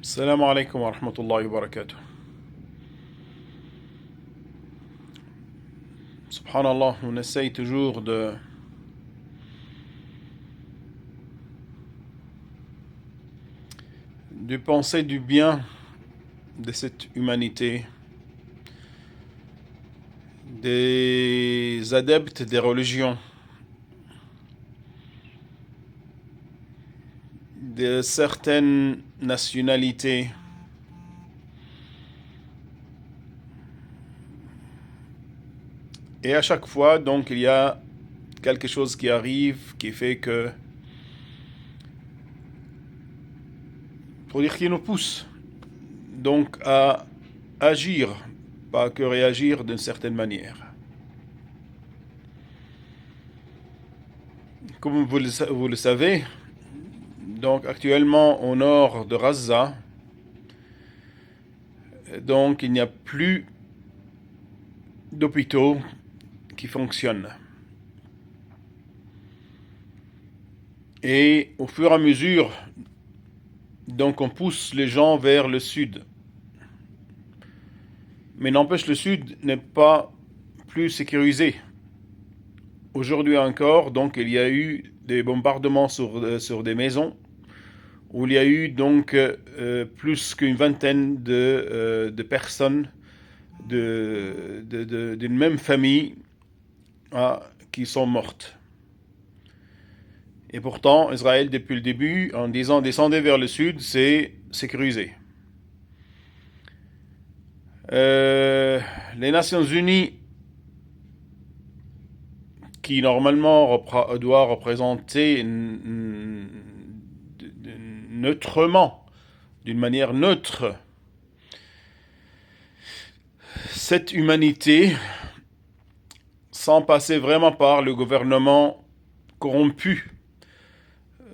Salam alaikum wa rahmatullahi wa barakatuh. Subhanallah, on essaye toujours de penser du bien de cette humanité, des adeptes des religions, de certaines nationalités, et à chaque fois, donc, il y a quelque chose qui arrive qui fait que, pour dire qui nous pousse donc à agir, pas que réagir d'une certaine manière. Comme vous le savez, donc actuellement au nord de Gaza, donc il n'y a plus d'hôpitaux qui fonctionnent. Et au fur et à mesure, donc on pousse les gens vers le sud. Mais n'empêche, le sud n'est pas plus sécurisé. Aujourd'hui encore, donc il y a eu des bombardements sur des maisons où il y a eu donc plus qu'une vingtaine de personnes d'une même famille qui sont mortes. Et pourtant, Israël, depuis le début, en disant descendez vers le sud, c'est sécurisé. Les Nations Unies, qui normalement doit représenter neutrement, d'une manière neutre, cette humanité, sans passer vraiment par le gouvernement corrompu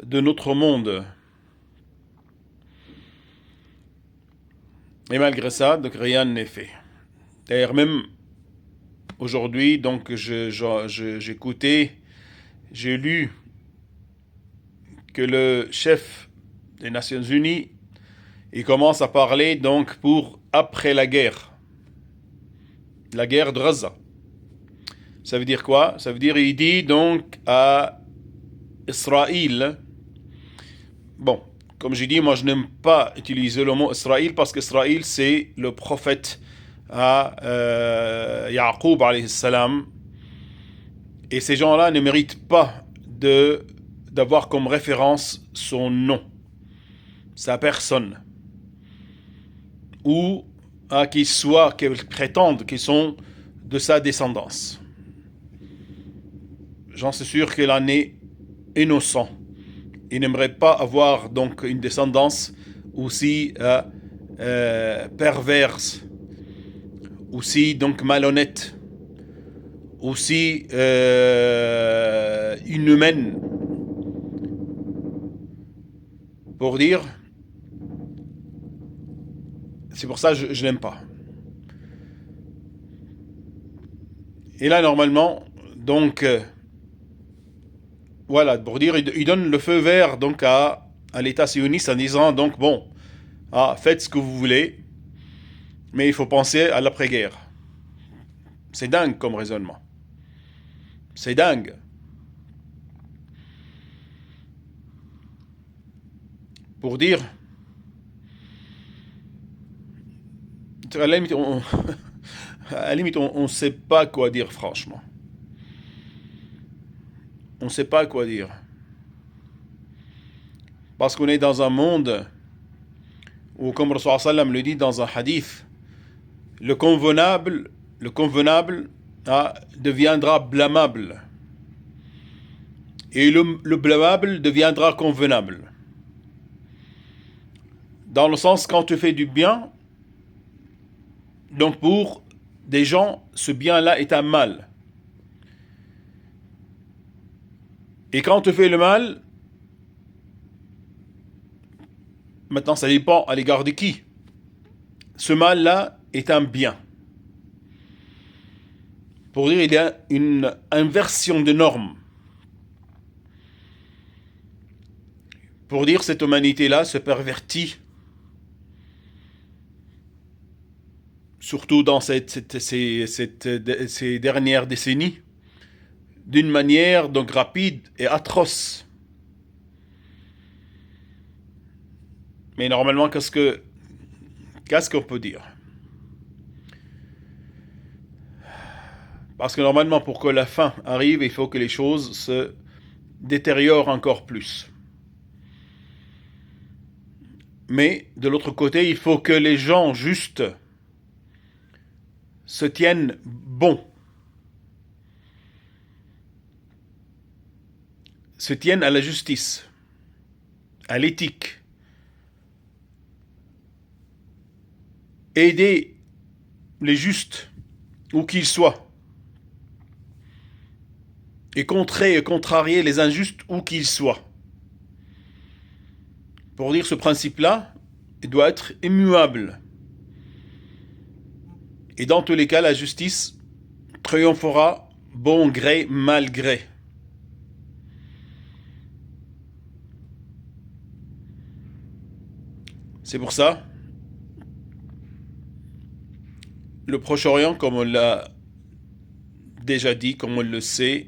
de notre monde. Et malgré ça, donc rien n'est fait. D'ailleurs, même aujourd'hui, donc j'écoutais, j'ai lu que le chef des Nations Unies, il commence à parler donc pour après la guerre de Gaza. Ça veut dire quoi? Ça veut dire, il dit donc à Israël, bon, comme j'ai dit, moi je n'aime pas utiliser le mot Israël parce qu'Israël c'est le prophète Yaqub alayhi salam, et ces gens-là ne méritent pas d'avoir comme référence son nom, sa personne, ou qu'ils prétendent qu'ils sont de sa descendance. J'en suis sûr qu'il en est innocent. Il n'aimerait pas avoir donc une descendance aussi perverse, aussi donc malhonnête, aussi inhumaine. Pour dire, c'est pour ça que je l'aime pas. Et là normalement, donc voilà, pour dire, il donne le feu vert donc à l'État sioniste en disant donc bon, faites ce que vous voulez, mais il faut penser à l'après-guerre. C'est dingue comme raisonnement. C'est dingue. Pour dire, à la limite, on ne sait pas quoi dire franchement. On ne sait pas quoi dire. Parce qu'on est dans un monde où, comme Rasul sallam le dit dans un hadith, le convenable deviendra blâmable. Et le blâmable deviendra convenable. Dans le sens, quand tu fais du bien, donc pour des gens, ce bien-là est un mal. Et quand tu fais le mal, maintenant ça dépend à l'égard de qui. Ce mal-là est un bien. Pour dire, il y a une inversion de normes. Pour dire, cette humanité-là se pervertit surtout dans ces dernières décennies, d'une manière donc rapide et atroce. Mais normalement, qu'est-ce qu'on peut dire? Parce que normalement, pour que la fin arrive, il faut que les choses se détériorent encore plus. Mais de l'autre côté, il faut que les gens juste se tiennent bons, se tiennent à la justice, à l'éthique, aider les justes où qu'ils soient, et contrer et contrarier les injustes où qu'ils soient. Pour dire ce principe-là, il doit être immuable. Et dans tous les cas, la justice triomphera bon gré, mal gré. C'est pour ça, le Proche-Orient, comme on l'a déjà dit, comme on le sait,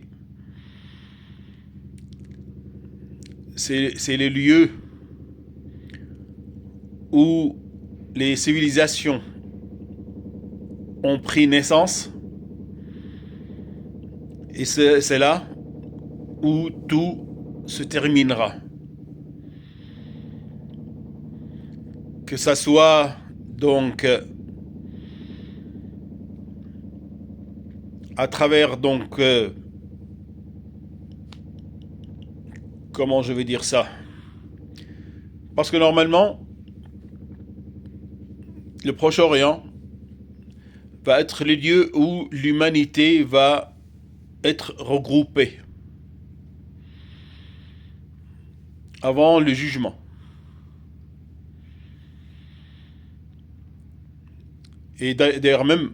c'est les lieux où les civilisations ont pris naissance, et c'est là où tout se terminera. Que ça soit donc à travers donc comment je vais dire ça? Parce que normalement, le Proche-Orient va être le lieu où l'humanité va être regroupée avant le jugement. Et d'ailleurs même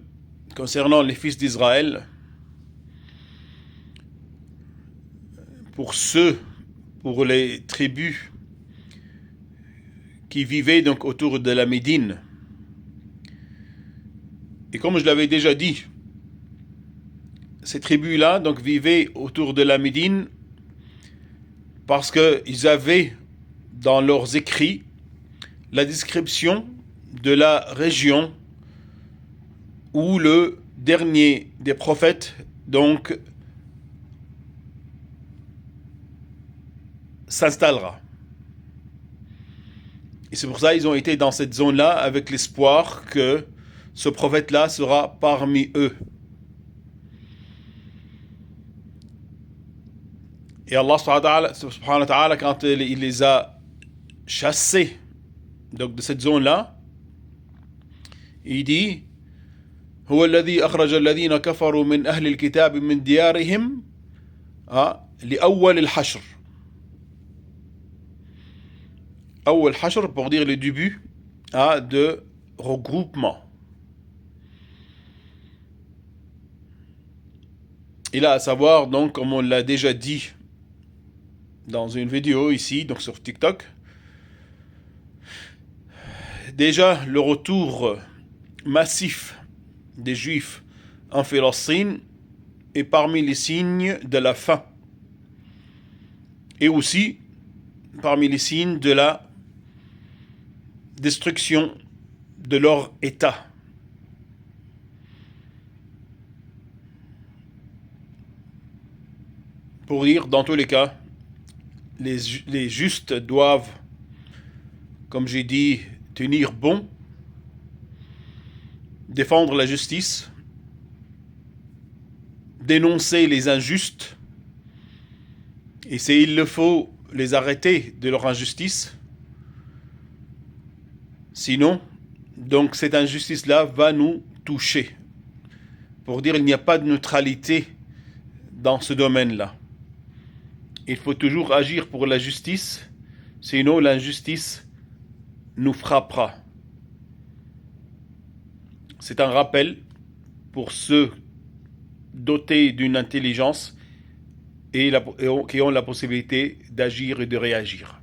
concernant les fils d'Israël, pour les tribus qui vivaient donc autour de la Médine, et comme je l'avais déjà dit, ces tribus-là donc vivaient autour de la Médine parce qu'ils avaient dans leurs écrits la description de la région où le dernier des prophètes donc s'installera. Et c'est pour ça qu'ils ont été dans cette zone-là avec l'espoir que ce prophète-là sera parmi eux. Et Allah subhanahu wa ta'ala, quand il les a chassés donc de cette zone-là, il dit هو الذي أخرج الذين كفروا من أهل الكتاب من ديارهم لأول الحشر. أول حشر pour dire le début de regroupement. Et là, à savoir, donc, comme on l'a déjà dit dans une vidéo ici, donc sur TikTok, déjà le retour massif des Juifs en Palestine est parmi les signes de la fin. Et aussi parmi les signes de la destruction de leur État. Pour dire, dans tous les cas, les justes doivent, comme j'ai dit, tenir bon, défendre la justice, dénoncer les injustes, et s'il le faut, les arrêter de leur injustice. Sinon, donc cette injustice-là va nous toucher. Pour dire, il n'y a pas de neutralité dans ce domaine-là. Il faut toujours agir pour la justice, sinon l'injustice nous frappera. C'est un rappel pour ceux dotés d'une intelligence et qui ont la possibilité d'agir et de réagir.